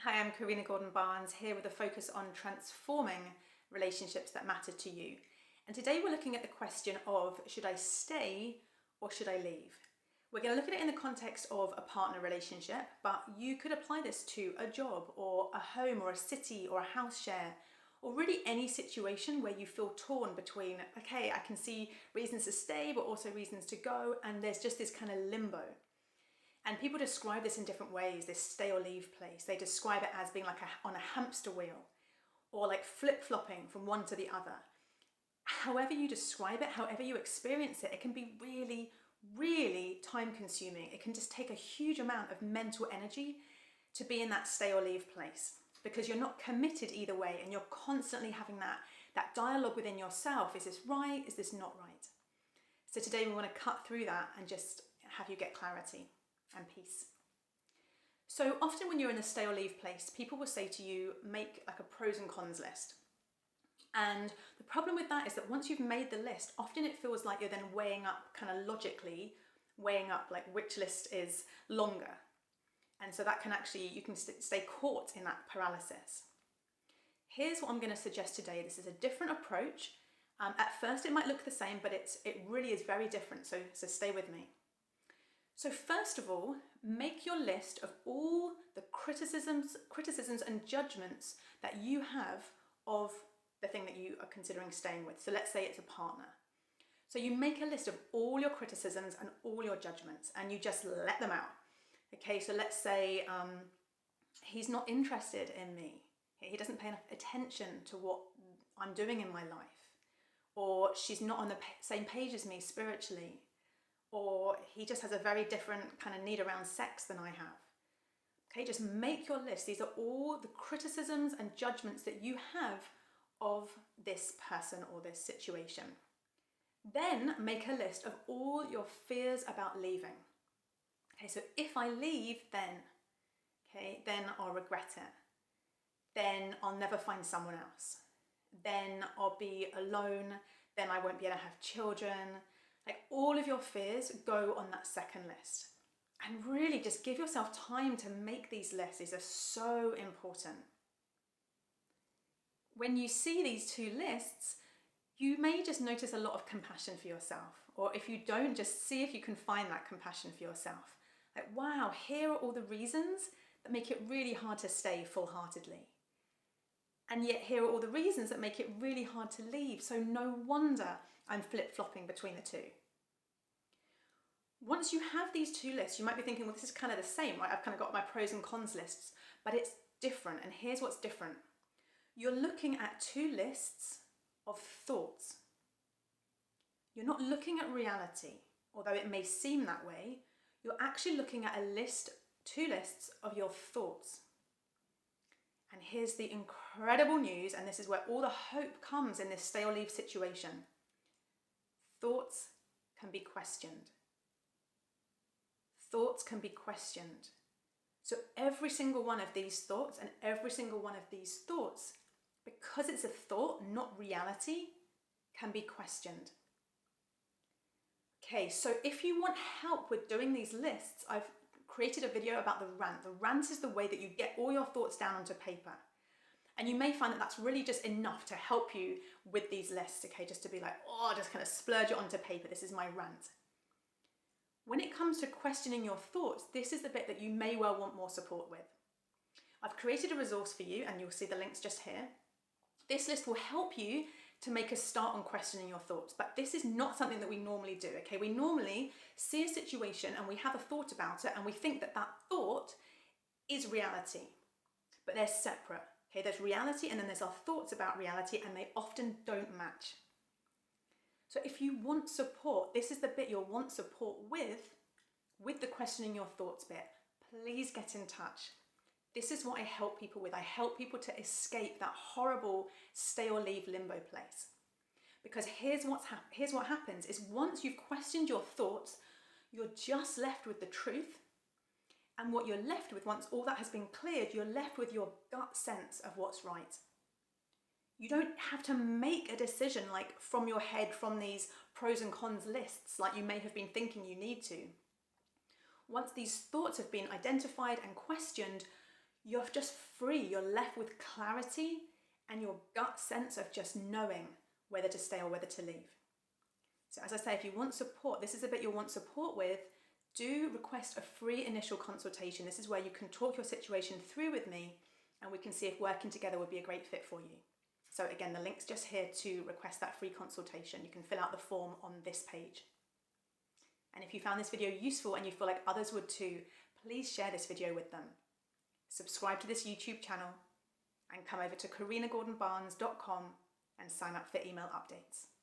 Hi, I'm Corrina Gordon-Barnes here with a focus on transforming relationships that matter to you. And today we're looking at the question of, should I stay or should I leave? We're going to look at it in the context of a partner relationship, but you could apply this to a job or a home or a city or a house share, or really any situation where you feel torn between, okay, I can see reasons to stay, but also reasons to go, and there's just this kind of limbo. And people describe this in different ways, this stay or leave place. They describe it as being like on a hamster wheel, or like flip-flopping from one to the other. However you describe it, however you experience it, it can be really, really time-consuming. It can just take a huge amount of mental energy to be in that stay or leave place, because you're not committed either way, and you're constantly having that dialogue within yourself. Is this right? Is this not right? So today we want to cut through that and just have you get clarity and peace. So often when you're in a stay or leave place, people will say to you, make like a pros and cons list. And the problem with that is that once you've made the list, often it feels like you're then weighing up, kind of logically weighing up like which list is longer. And so that can actually, you can stay caught in that paralysis. Here's what I'm going to suggest today. This is a different approach. At first it might look the same, but it really is very different. So stay with me. So first of all, make your list of all the criticisms and judgments that you have of the thing that you are considering staying with. So let's say it's a partner. So you make a list of all your criticisms and all your judgments, and you just let them out. Okay, so let's say he's not interested in me. He doesn't pay enough attention to what I'm doing in my life. Or she's not on the same page as me spiritually. Or he just has a very different kind of need around sex than I have. Okay, just make your list. These are all the criticisms and judgments that you have of this person or this situation. Then make a list of all your fears about leaving. Okay, so if I leave, then I'll regret it. Then I'll never find someone else. Then I'll be alone. Then I won't be able to have children. Like all of your fears go on that second list. And really just give yourself time to make these lists. These are so important. When you see these two lists, you may just notice a lot of compassion for yourself. Or if you don't, just see if you can find that compassion for yourself. Like, wow, here are all the reasons that make it really hard to stay full-heartedly. And yet here are all the reasons that make it really hard to leave. So no wonder I'm flip-flopping between the two. Once you have these two lists, you might be thinking, well, this is kind of the same, right? I've kind of got my pros and cons lists, but it's different. And here's what's different. You're looking at two lists of thoughts. You're not looking at reality, although it may seem that way. You're actually looking at two lists of your thoughts. And here's the incredible news, and this is where all the hope comes in this stay or leave situation. Thoughts can be questioned. Thoughts can be questioned. So every single one of these thoughts and every single one of these thoughts, because it's a thought, not reality, can be questioned. Okay, so if you want help with doing these lists, I've created a video about the rant. The rant is the way that you get all your thoughts down onto paper. And you may find that that's really just enough to help you with these lists, okay? Just to be like, oh, just kind of splurge it onto paper. This is my rant. When it comes to questioning your thoughts, this is the bit that you may well want more support with. I've created a resource for you, and you'll see the links just here. This list will help you to make a start on questioning your thoughts, but this is not something that we normally do, okay? We normally see a situation and we have a thought about it and we think that that thought is reality, but they're separate, okay? There's reality and then there's our thoughts about reality, and they often don't match. So if you want support, this is the bit you'll want support with the questioning your thoughts bit. Please get in touch. This is what I help people with. I help people to escape that horrible stay or leave limbo place. Because here's what happens is once you've questioned your thoughts, you're just left with the truth. And what you're left with, once all that has been cleared, you're left with your gut sense of what's right. You don't have to make a decision like from your head, from these pros and cons lists, like you may have been thinking you need to. Once these thoughts have been identified and questioned, you're just free. You're left with clarity and your gut sense of just knowing whether to stay or whether to leave. So as I say, if you want support, this is a bit you'll want support with, do request a free initial consultation. This is where you can talk your situation through with me and we can see if working together would be a great fit for you. So again, the link's just here to request that free consultation. You can fill out the form on this page. And if you found this video useful and you feel like others would too, please share this video with them. Subscribe to this YouTube channel and come over to CorrinaGordonBarnes.com and sign up for email updates.